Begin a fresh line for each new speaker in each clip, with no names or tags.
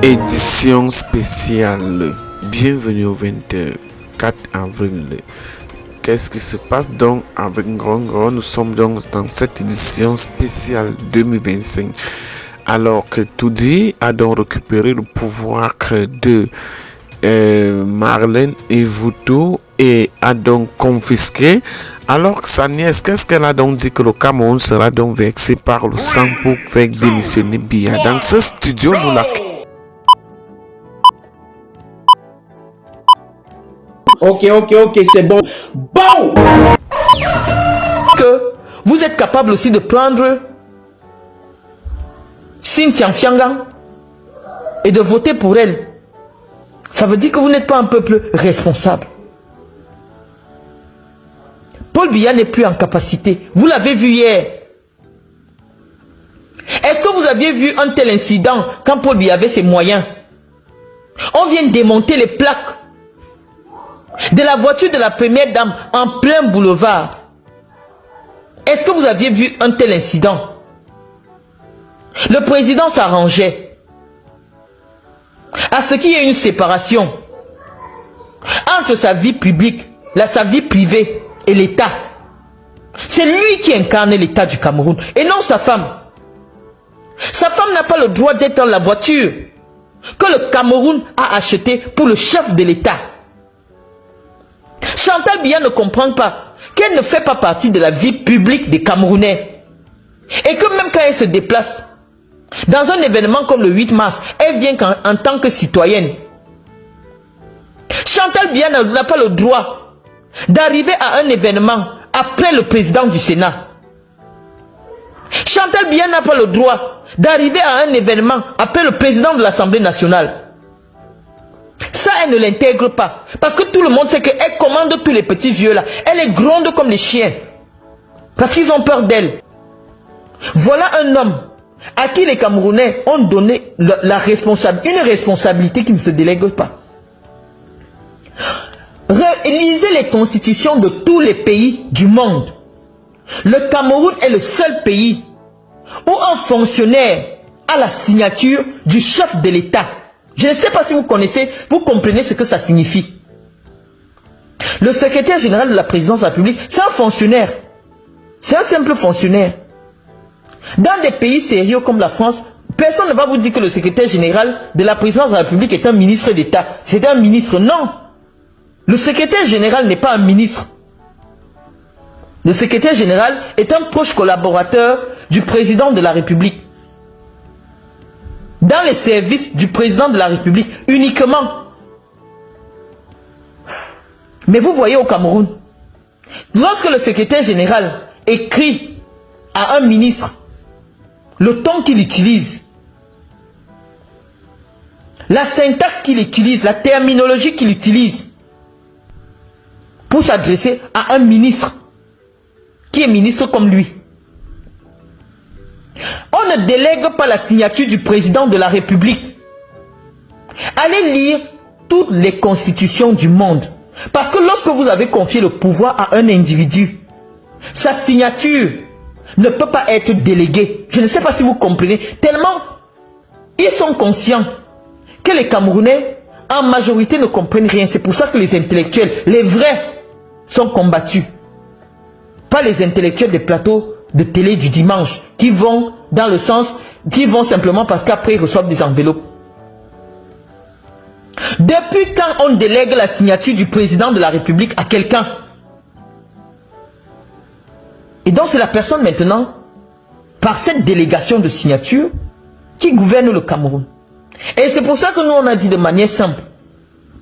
Édition spéciale. Bienvenue au 24 avril. Qu'est-ce qui se passe donc avec Ngrongo? Nous sommes donc dans cette édition spéciale 2025. Alors que Toudi a donc récupéré le pouvoir de Marlène Evuto et a donc confisqué. Alors que sa nièce, qu'est-ce qu'elle a donc dit? Que le Cameroun sera donc vexé par le sang pour faire démissionner Biya. Dans ce studio, nous la...
Ok, c'est bon. Bon!
Que vous êtes capable aussi de prendre Cynthia Fiangang et de voter pour elle. Ça veut dire que vous n'êtes pas un peuple responsable. Paul Biya n'est plus en capacité. Vous l'avez vu hier. Est-ce que vous aviez vu un tel incident quand Paul Biya avait ses moyens? On vient démonter les plaques de la voiture de la première dame en plein boulevard. Est-ce que vous aviez vu un tel incident? Le président s'arrangeait à ce qu'il y ait une séparation entre sa vie publique, sa vie privée et l'État. C'est lui qui incarne l'État du Cameroun et non sa femme. Sa femme n'a pas le droit d'être dans la voiture que le Cameroun a achetée pour le chef de l'État. Chantal Biya ne comprend pas qu'elle ne fait pas partie de la vie publique des Camerounais. Et que même quand elle se déplace dans un événement comme le 8 mars, elle vient en tant que citoyenne. Chantal Biya n'a pas le droit d'arriver à un événement après le président du Sénat. Chantal Biya n'a pas le droit d'arriver à un événement après le président de l'Assemblée nationale. Ça, elle ne l'intègre pas. Parce que tout le monde sait qu'elle commande tous les petits vieux là. Elle les gronde comme des chiens. Parce qu'ils ont peur d'elle. Voilà un homme à qui les Camerounais ont donné une responsabilité qui ne se délègue pas. Lisez les constitutions de tous les pays du monde. Le Cameroun est le seul pays où un fonctionnaire a la signature du chef de l'État. Je ne sais pas si vous connaissez, vous comprenez ce que ça signifie. Le secrétaire général de la présidence de la République, c'est un fonctionnaire. C'est un simple fonctionnaire. Dans des pays sérieux comme la France, personne ne va vous dire que le secrétaire général de la présidence de la République est un ministre d'État. C'est un ministre. Non. Le secrétaire général n'est pas un ministre. Le secrétaire général est un proche collaborateur du président de la République. Dans les services du président de la République uniquement. Mais vous voyez au Cameroun, lorsque le secrétaire général écrit à un ministre, le ton qu'il utilise, la syntaxe qu'il utilise, la terminologie qu'il utilise pour s'adresser à un ministre qui est ministre comme lui. On ne délègue pas la signature du président de la République. Allez lire toutes les constitutions du monde. Parce que lorsque vous avez confié le pouvoir à un individu, sa signature ne peut pas être déléguée. Je ne sais pas si vous comprenez. Tellement ils sont conscients que les Camerounais, en majorité, ne comprennent rien. C'est pour ça que les intellectuels, les vrais, sont combattus. Pas les intellectuels des plateaux de télé du dimanche qui vont dans le sens, qui vont simplement parce qu'après ils reçoivent des enveloppes. Depuis quand on délègue la signature du président de la République à quelqu'un? Et donc c'est la personne maintenant, par cette délégation de signature, qui gouverne le Cameroun. Et c'est pour ça que nous on a dit de manière simple,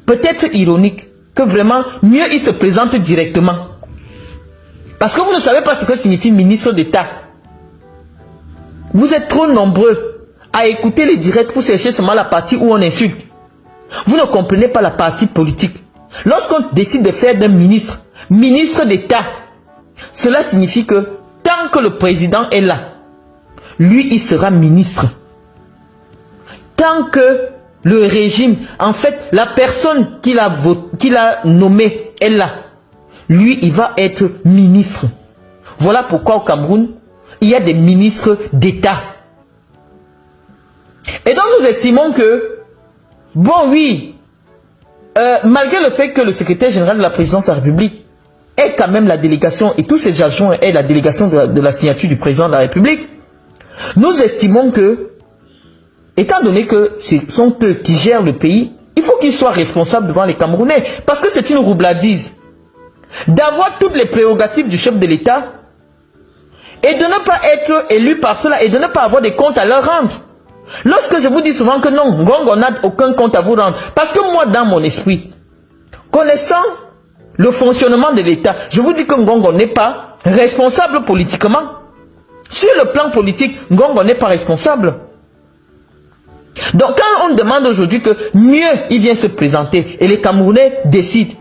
peut-être ironique, que vraiment mieux il se présente directement. Parce que vous ne savez pas ce que signifie ministre d'État. Vous êtes trop nombreux à écouter les directs pour chercher seulement la partie où on insulte. Vous ne comprenez pas la partie politique. Lorsqu'on décide de faire d'un ministre, ministre d'État, cela signifie que tant que le président est là, lui il sera ministre. Tant que le régime, en fait la personne qu'il a nommée est là, lui, il va être ministre. Voilà pourquoi au Cameroun, il y a des ministres d'État. Et donc nous estimons que bon oui, malgré le fait que le secrétaire général de la présidence de la République est quand même la délégation, et tous ses agents est la délégation de la signature du président de la République, nous estimons que, étant donné que ce sont eux qui gèrent le pays, il faut qu'ils soient responsables devant les Camerounais, parce que c'est une roubladise d'avoir toutes les prérogatives du chef de l'État et de ne pas être élu par cela et de ne pas avoir des comptes à leur rendre. Lorsque je vous dis souvent que non, Ngongo n'a aucun compte à vous rendre, parce que moi, dans mon esprit, connaissant le fonctionnement de l'État, je vous dis que Ngongo n'est pas responsable politiquement. Sur le plan politique, Ngongo n'est pas responsable. Donc quand on demande aujourd'hui que mieux il vient se présenter et les Camerounais décident.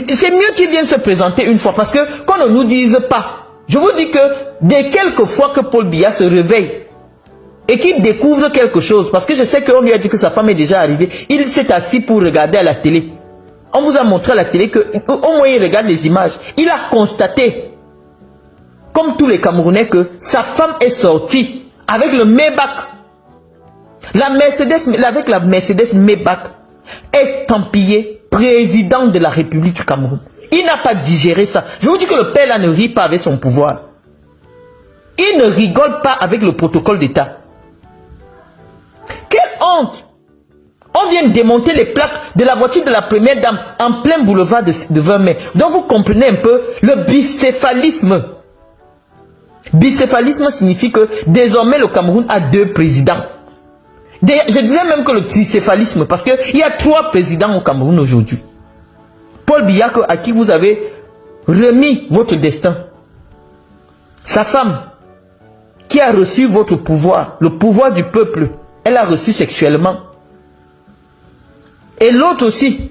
C'est mieux qu'il vienne se présenter une fois parce que qu'on ne nous dise pas. Je vous dis que dès quelques fois que Paul Biya se réveille et qu'il découvre quelque chose, parce que je sais qu'on lui a dit que sa femme est déjà arrivée, il s'est assis pour regarder à la télé. On vous a montré à la télé qu'au moins il regarde les images. Il a constaté, comme tous les Camerounais, que sa femme est sortie avec le Maybach. La Mercedes, avec la Mercedes Maybach estampillée président de la République du Cameroun. Il n'a pas digéré ça. Je vous dis que le père là ne rit pas avec son pouvoir. Il ne rigole pas avec le protocole d'État. Quelle honte! On vient démonter les plaques de la voiture de la première dame en plein boulevard de 20 mai. Donc vous comprenez un peu le bicéphalisme. Bicéphalisme signifie que désormais le Cameroun a 2 présidents. Je disais même que le bicéphalisme, parce qu'il y a 3 présidents au Cameroun aujourd'hui. Paul Biya, à qui vous avez remis votre destin. Sa femme, qui a reçu votre pouvoir, le pouvoir du peuple, elle a reçu sexuellement. Et l'autre aussi,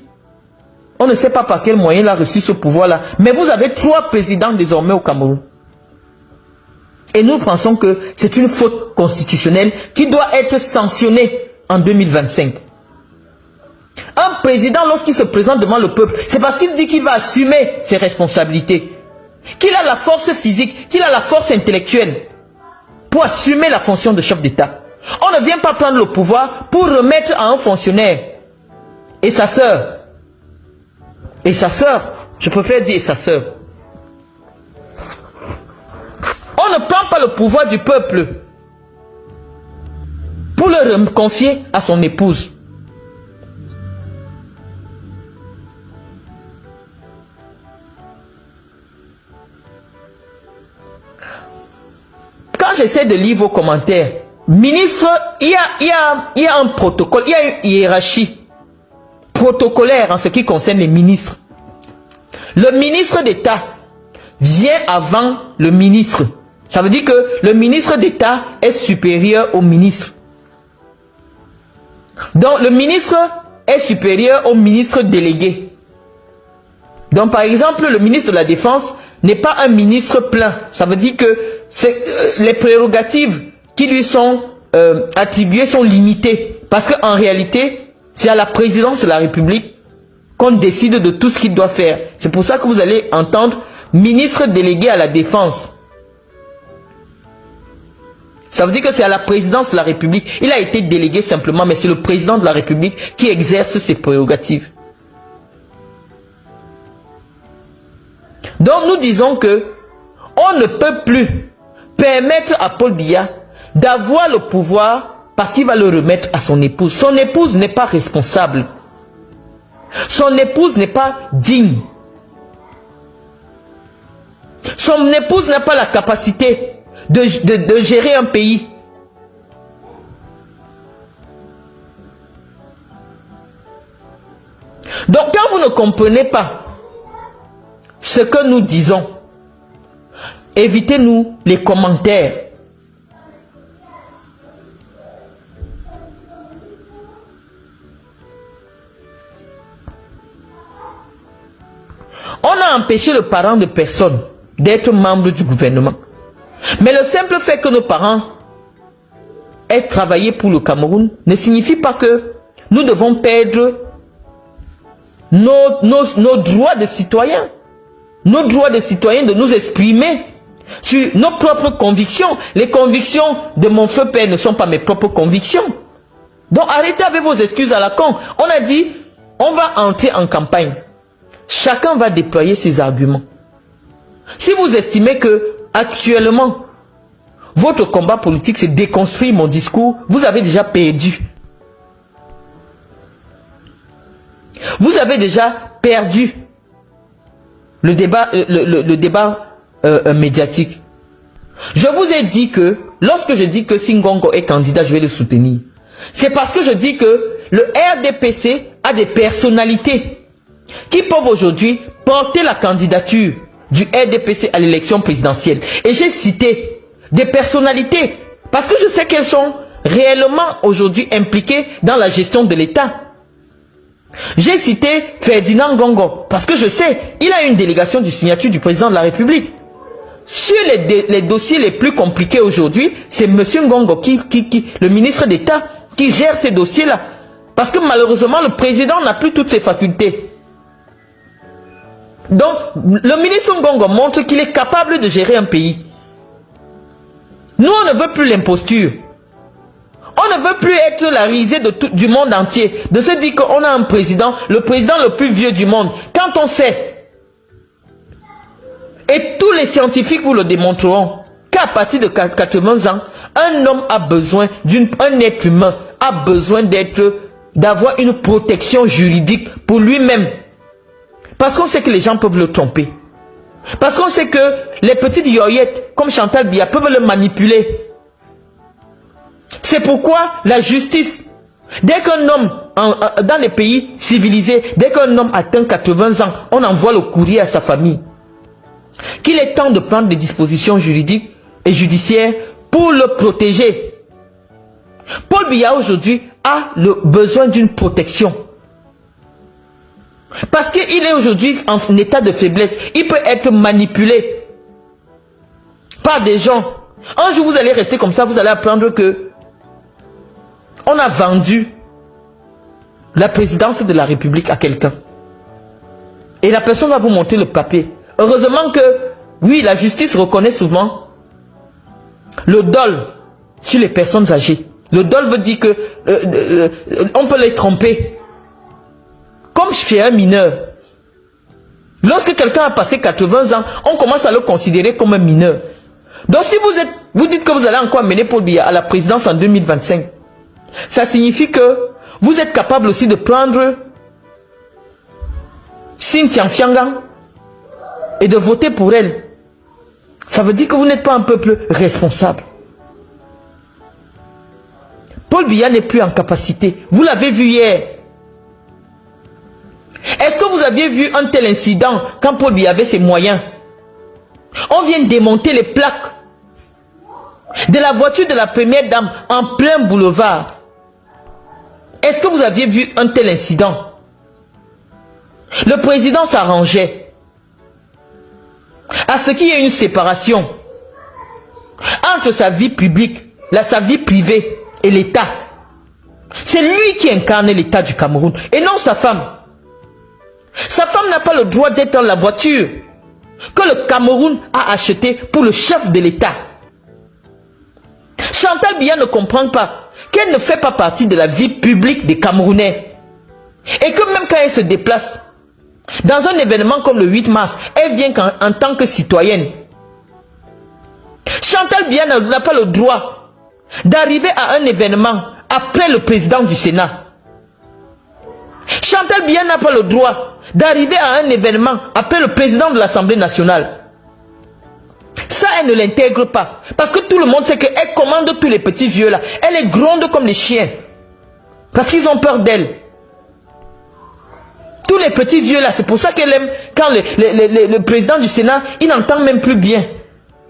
on ne sait pas par quel moyen il a reçu ce pouvoir-là. Mais vous avez 3 présidents désormais au Cameroun. Et nous pensons que c'est une faute constitutionnelle qui doit être sanctionnée en 2025. Un président, lorsqu'il se présente devant le peuple, c'est parce qu'il dit qu'il va assumer ses responsabilités. Qu'il a la force physique, qu'il a la force intellectuelle pour assumer la fonction de chef d'État. On ne vient pas prendre le pouvoir pour remettre à un fonctionnaire. Et sa sœur. Et sa sœur. Je préfère dire sa sœur. On ne prend pas le pouvoir du peuple pour le confier à son épouse. Quand j'essaie de lire vos commentaires, ministre, il y a un protocole, il y a une hiérarchie protocolaire en ce qui concerne les ministres. Le ministre d'État vient avant le ministre. Ça veut dire que le ministre d'État est supérieur au ministre. Donc le ministre est supérieur au ministre délégué. Donc par exemple, le ministre de la Défense n'est pas un ministre plein. Ça veut dire que les prérogatives qui lui sont attribuées sont limitées. Parce qu'en réalité, c'est à la présidence de la République qu'on décide de tout ce qu'il doit faire. C'est pour ça que vous allez entendre ministre délégué à la Défense. Ça veut dire que c'est à la présidence de la République. Il a été délégué simplement, mais c'est le président de la République qui exerce ses prérogatives. Donc nous disons que on ne peut plus permettre à Paul Biya d'avoir le pouvoir parce qu'il va le remettre à son épouse. Son épouse n'est pas responsable. Son épouse n'est pas digne. Son épouse n'a pas la capacité de gérer un pays. Donc quand vous ne comprenez pas ce que nous disons, évitez-nous les commentaires. On a empêché le parent de personne d'être membre du gouvernement. Mais le simple fait que nos parents aient travaillé pour le Cameroun ne signifie pas que nous devons perdre nos droits de citoyens. Nos droits de citoyens de nous exprimer sur nos propres convictions. Les convictions de mon feu père ne sont pas mes propres convictions. Donc arrêtez avec vos excuses à la con. On a dit, on va entrer en campagne. Chacun va déployer ses arguments. Si vous estimez que actuellement, votre combat politique c'est déconstruire mon discours, vous avez déjà perdu. Vous avez déjà perdu le débat, médiatique. Je vous ai dit que, lorsque je dis que Singongo est candidat, je vais le soutenir. C'est parce que je dis que le RDPC a des personnalités qui peuvent aujourd'hui porter la candidature du RDPC à l'élection présidentielle. Et j'ai cité des personnalités parce que je sais qu'elles sont réellement aujourd'hui impliquées dans la gestion de l'État. J'ai cité Ferdinand Ngongo parce que je sais, il a une délégation de signature du président de la République. Sur les dossiers les plus compliqués aujourd'hui, c'est M. Ngongo, le ministre d'État, qui gère ces dossiers-là. Parce que malheureusement, le président n'a plus toutes ses facultés. Donc, le ministre Ngongo montre qu'il est capable de gérer un pays. Nous, on ne veut plus l'imposture. On ne veut plus être la risée du monde entier. De se dire qu'on a un président, le président le plus vieux du monde. Quand on sait, et tous les scientifiques vous le démontreront, qu'à partir de 80 ans, un homme a besoin un être humain a besoin d'avoir une protection juridique pour lui-même. Parce qu'on sait que les gens peuvent le tromper. Parce qu'on sait que les petites yoyettes, comme Chantal Biya, peuvent le manipuler. C'est pourquoi la justice, dès qu'un homme, dans les pays civilisés, dès qu'un homme atteint 80 ans, on envoie le courrier à sa famille. Qu'il est temps de prendre des dispositions juridiques et judiciaires pour le protéger. Paul Biya aujourd'hui a le besoin d'une protection. Parce qu'il est aujourd'hui en état de faiblesse. Il peut être manipulé par des gens. Un jour vous allez rester comme ça, vous allez apprendre que on a vendu la présidence de la République à quelqu'un. Et la personne va vous montrer le papier. Heureusement que, oui, la justice reconnaît souvent le dol sur les personnes âgées. Le dol veut dire que on peut les tromper. Comme chez un mineur. Lorsque quelqu'un a passé 80 ans, on commence à le considérer comme un mineur. Donc si vous dites que vous allez encore mener Paul Biya à la présidence en 2025, ça signifie que vous êtes capable aussi de prendre Cynthia Fiangang et de voter pour elle. Ça veut dire que vous n'êtes pas un peuple responsable. Paul Biya n'est plus en capacité. Vous l'avez vu hier. Est-ce que vous aviez vu un tel incident quand Paul Biya avait ses moyens? On vient démonter les plaques de la voiture de la première dame en plein boulevard. Est-ce que vous aviez vu un tel incident? Le président s'arrangeait à ce qu'il y ait une séparation entre sa vie publique, sa vie privée et l'État. C'est lui qui incarne l'État du Cameroun et non sa femme. Sa femme n'a pas le droit d'être dans la voiture que le Cameroun a achetée pour le chef de l'État. Chantal Biya ne comprend pas qu'elle ne fait pas partie de la vie publique des Camerounais. Et que même quand elle se déplace dans un événement comme le 8 mars, elle vient en tant que citoyenne. Chantal Biya n'a pas le droit d'arriver à un événement après le président du Sénat. Chantal Biya n'a pas le droit d'arriver à un événement après le président de l'Assemblée nationale. Ça, elle ne l'intègre pas. Parce que tout le monde sait qu'elle commande tous les petits vieux là. Elle les gronde comme les chiens. Parce qu'ils ont peur d'elle. Tous les petits vieux là, c'est pour ça qu'elle aime quand le président du Sénat, il n'entend même plus bien.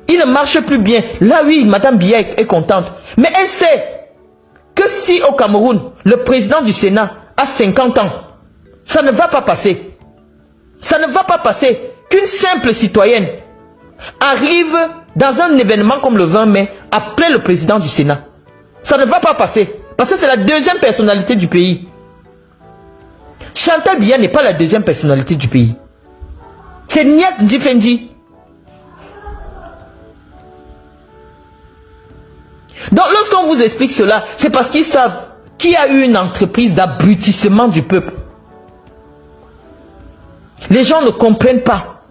Il ne marche plus bien. Là, oui, Madame Biya est contente. Mais elle sait que si au Cameroun, le président du Sénat a 50 ans, ça ne va pas passer. Ça ne va pas passer qu'une simple citoyenne arrive dans un événement comme le 20 mai après le président du Sénat. Ça ne va pas passer. Parce que c'est la deuxième personnalité du pays. Chantal Biya n'est pas la deuxième personnalité du pays. C'est Niat Ndjifendi. Donc lorsqu'on vous explique cela, c'est parce qu'ils savent qu'il y a eu une entreprise d'abrutissement du peuple. Les gens ne comprennent pas.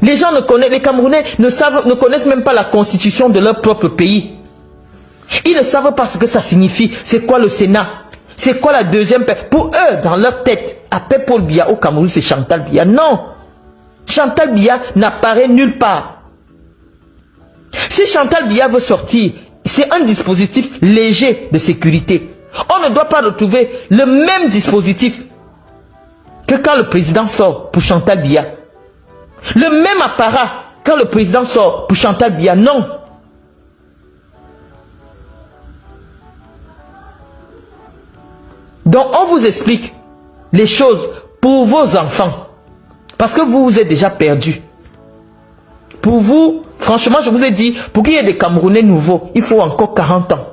Les gens ne connaissent, les Camerounais ne connaissent même pas la constitution de leur propre pays. Ils ne savent pas ce que ça signifie. C'est quoi le Sénat? C'est quoi la deuxième paix? Pour eux, dans leur tête, après Paul Biya au Cameroun, c'est Chantal Biya. Non! Chantal Biya n'apparaît nulle part. Si Chantal Biya veut sortir, c'est un dispositif léger de sécurité. On ne doit pas retrouver le même dispositif que quand le président sort pour Chantal Biya. Le même apparat quand le président sort pour Chantal Biya. Non. Donc on vous explique les choses pour vos enfants. Parce que vous vous êtes déjà perdus. Pour vous, franchement, je vous ai dit, pour qu'il y ait des Camerounais nouveaux, il faut encore 40 ans.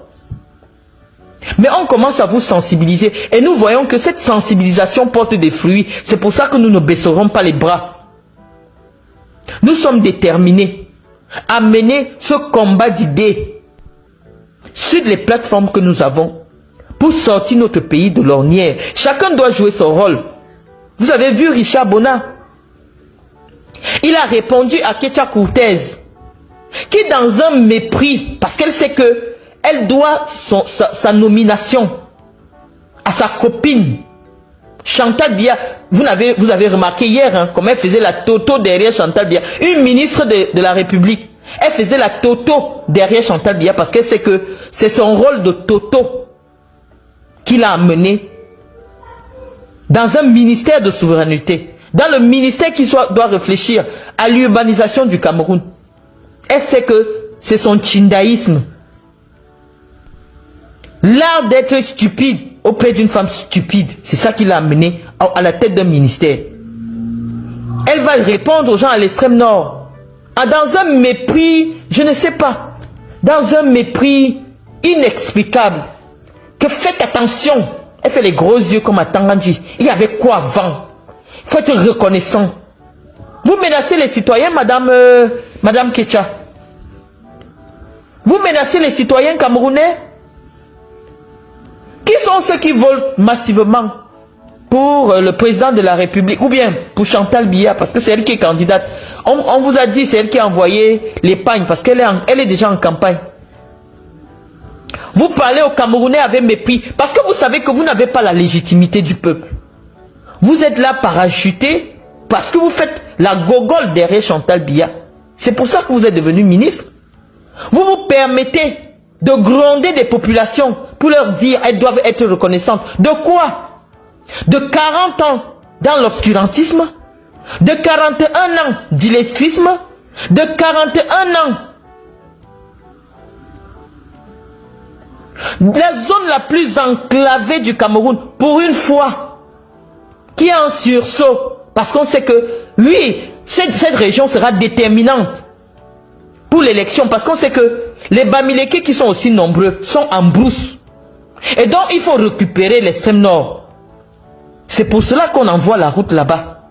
Mais on commence à vous sensibiliser. Et nous voyons que cette sensibilisation porte des fruits. C'est pour ça que nous ne baisserons pas les bras. Nous sommes déterminés à mener ce combat d'idées sur les plateformes que nous avons pour sortir notre pays de l'ornière. Chacun doit jouer son rôle. Vous avez vu Richard Bona. Il a répondu à Ketia Cortez, qui dans un mépris, parce qu'elle sait que elle doit sa nomination à sa copine Chantal Biya. Vous avez remarqué hier hein, comment elle faisait la toto derrière Chantal Biya. Une ministre de la République, elle faisait la toto derrière Chantal Biya parce qu'elle sait que c'est son rôle de toto qu'il a amené dans un ministère de souveraineté, dans le ministère qui doit réfléchir à l'urbanisation du Cameroun. Elle sait que c'est son tchindaïsme. L'art d'être stupide auprès d'une femme stupide, c'est ça qui l'a amené à la tête d'un ministère. Elle va répondre aux gens à l'extrême nord. Dans un mépris, je ne sais pas, dans un mépris inexplicable. Que faites attention. Elle fait les gros yeux comme à Tangandji. Il y avait quoi avant? Il faut être reconnaissant. Vous menacez les citoyens, Madame Ketia. Vous menacez les citoyens camerounais. Qui sont ceux qui votent massivement pour le président de la République ou bien pour Chantal Biya parce que c'est elle qui est candidate. On vous a dit c'est elle qui a envoyé les pagnes parce qu'elle est déjà en campagne. Vous parlez aux Camerounais avec mépris parce que vous savez que vous n'avez pas la légitimité du peuple. Vous êtes là parachuté parce que vous faites la gogole derrière Chantal Biya. C'est pour ça que vous êtes devenu ministre. Vous vous permettez de gronder des populations pour leur dire elles doivent être reconnaissantes. De quoi? De 40 ans dans l'obscurantisme, de 41 ans d'illettrisme, de 41 ans. La zone la plus enclavée du Cameroun, pour une fois, qui est en sursaut, parce qu'on sait que, oui, cette région sera déterminante pour l'élection, parce qu'on sait que les Bamileke qui sont aussi nombreux sont en brousse. Et donc, il faut récupérer l'extrême nord. C'est pour cela qu'on envoie la route là-bas.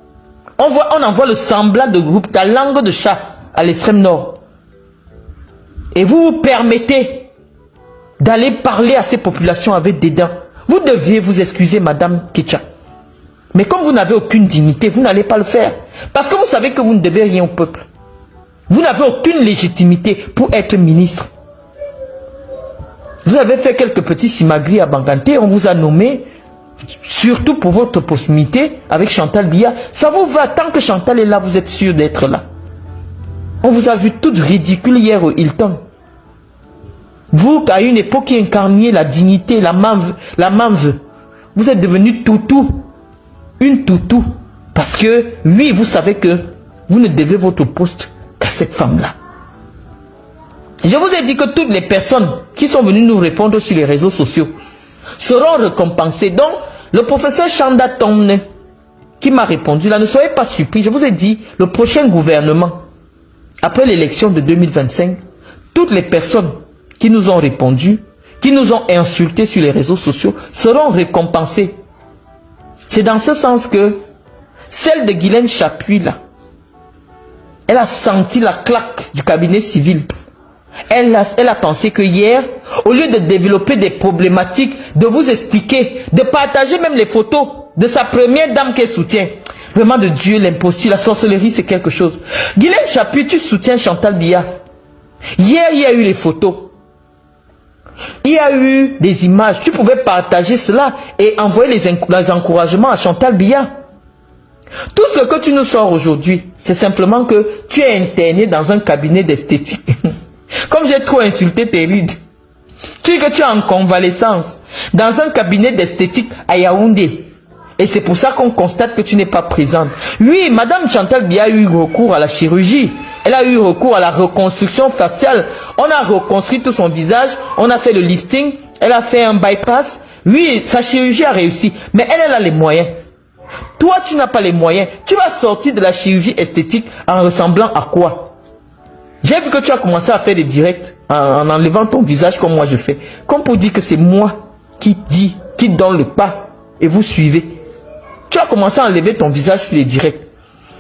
On envoie le semblant de groupe, la langue de chat à l'extrême nord. Et vous vous permettez d'aller parler à ces populations avec des dents. Vous deviez vous excuser, Madame Ketia. Mais comme vous n'avez aucune dignité, vous n'allez pas le faire. Parce que vous savez que vous ne devez rien au peuple. Vous n'avez aucune légitimité pour être ministre. Vous avez fait quelques petits simagris à Banganté, on vous a nommé, surtout pour votre proximité avec Chantal Biya. Ça vous va, tant que Chantal est là, vous êtes sûr d'être là. On vous a vu toute ridicule hier au Hilton. Vous, à une époque qui incarniez la dignité, la manve, vous êtes devenu toutou. Une toutou. Parce que, oui, vous savez que vous ne devez votre poste qu'à cette femme-là. Je vous ai dit que toutes les personnes qui sont venues nous répondre sur les réseaux sociaux seront récompensées. Donc, le professeur Chanda Tomne, qui m'a répondu là, ne soyez pas surpris. Je vous ai dit, le prochain gouvernement, après l'élection de 2025, toutes les personnes qui nous ont répondu, qui nous ont insultés sur les réseaux sociaux, seront récompensées. C'est dans ce sens que celle de Guylaine Chapuis là, elle a senti la claque du cabinet civil. Elle a pensé que hier, au lieu de développer des problématiques, de vous expliquer, de partager même les photos de sa première dame qu'elle soutient. Vraiment de Dieu, l'imposture, la sorcellerie, c'est quelque chose. Guylaine Chapuis, tu soutiens Chantal Biya. Hier, il y a eu les photos. Il y a eu des images. Tu pouvais partager cela et envoyer les encouragements à Chantal Biya. Tout ce que tu nous sors aujourd'hui, c'est simplement que tu es interné dans un cabinet d'esthétique. Comme j'ai trop insulté tes rides. Tu dis que tu es en convalescence dans un cabinet d'esthétique à Yaoundé. Et c'est pour ça qu'on constate que tu n'es pas présente. Oui, Madame Chantal Biya a eu recours à la chirurgie. Elle a eu recours à la reconstruction faciale. On a reconstruit tout son visage. On a fait le lifting. Elle a fait un bypass. Oui, sa chirurgie a réussi. Mais elle a les moyens. Toi, tu n'as pas les moyens. Tu vas sortir de la chirurgie esthétique en ressemblant à quoi? J'ai vu que tu as commencé à faire des directs en enlevant ton visage comme moi je fais. Comme pour dire que c'est moi qui donne le pas et vous suivez. Tu as commencé à enlever ton visage sur les directs.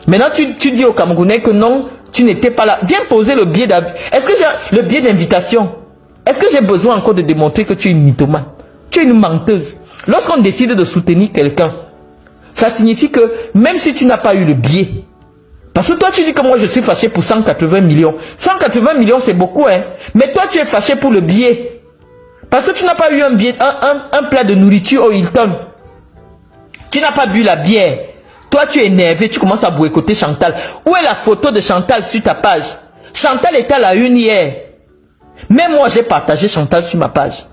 Maintenant, tu dis aux Camerounais que non, tu n'étais pas là. Viens poser le billet d'invitation. Est-ce que j'ai le billet d'invitation? Est-ce que j'ai besoin encore de démontrer que tu es une mythomane? Tu es une menteuse. Lorsqu'on décide de soutenir quelqu'un, ça signifie que même si tu n'as pas eu le billet, parce que toi tu dis que moi je suis fâché pour 180 millions. 180 millions c'est beaucoup, hein. Mais toi tu es fâché pour le billet. Parce que tu n'as pas eu un billet, un plat de nourriture au Hilton. Tu n'as pas bu la bière. Toi tu es énervé, tu commences à boycotter Chantal. Où est la photo de Chantal sur ta page? Chantal était à la une hier. Même moi j'ai partagé Chantal sur ma page.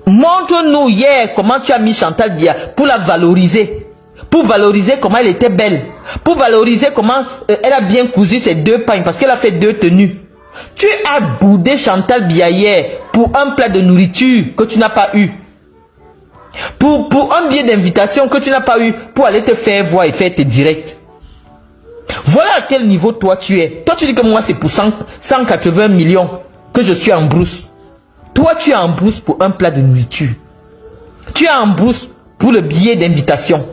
Montre-nous hier comment tu as mis Chantal Biya pour la valoriser. Pour valoriser comment elle était belle. Pour valoriser comment elle a bien cousu ses deux pagnes parce qu'elle a fait deux tenues. Tu as boudé Chantal Biya hier pour un plat de nourriture que tu n'as pas eu. Pour un billet d'invitation que tu n'as pas eu pour aller te faire voir et faire tes directs. Voilà à quel niveau toi tu es. Toi tu dis que moi c'est pour 180 millions que je suis en brousse. Toi, tu es en brousse pour un plat de nourriture. Tu es en brousse pour le billet d'invitation.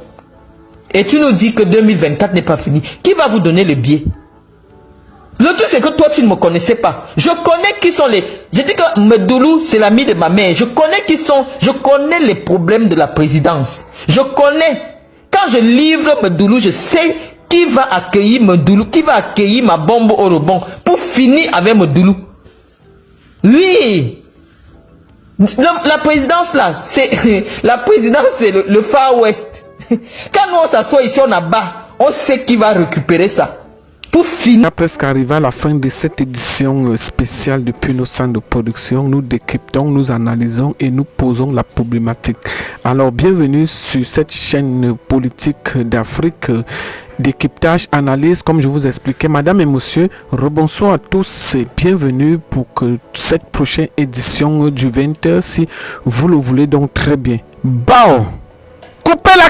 Et tu nous dis que 2024 n'est pas fini. Qui va vous donner le billet? Le truc, c'est que toi, tu ne me connaissais pas. Je connais qui sont les... J'ai dit que Medoulou, c'est l'ami de ma mère. Je connais qui sont... Je connais les problèmes de la présidence. Je connais. Quand je livre Medoulou, je sais qui va accueillir Medoulou, qui va accueillir ma bombe au rebond pour finir avec Medoulou. Oui. La présidence là, c'est la présidence, c'est le Far West. Quand nous on s'assoit ici, on abat, on sait qui va récupérer ça. Pour finir.
On est presque arrivé à la fin de cette édition spéciale depuis nos centres de production. Nous décryptons, nous analysons et nous posons la problématique. Alors, bienvenue sur cette chaîne politique d'Afrique. Décryptage, analyse, comme je vous expliquais. Madame et monsieur, rebonsoir à tous et bienvenue pour que cette prochaine édition du 20h, si vous le voulez donc très bien. Bao! Coupez la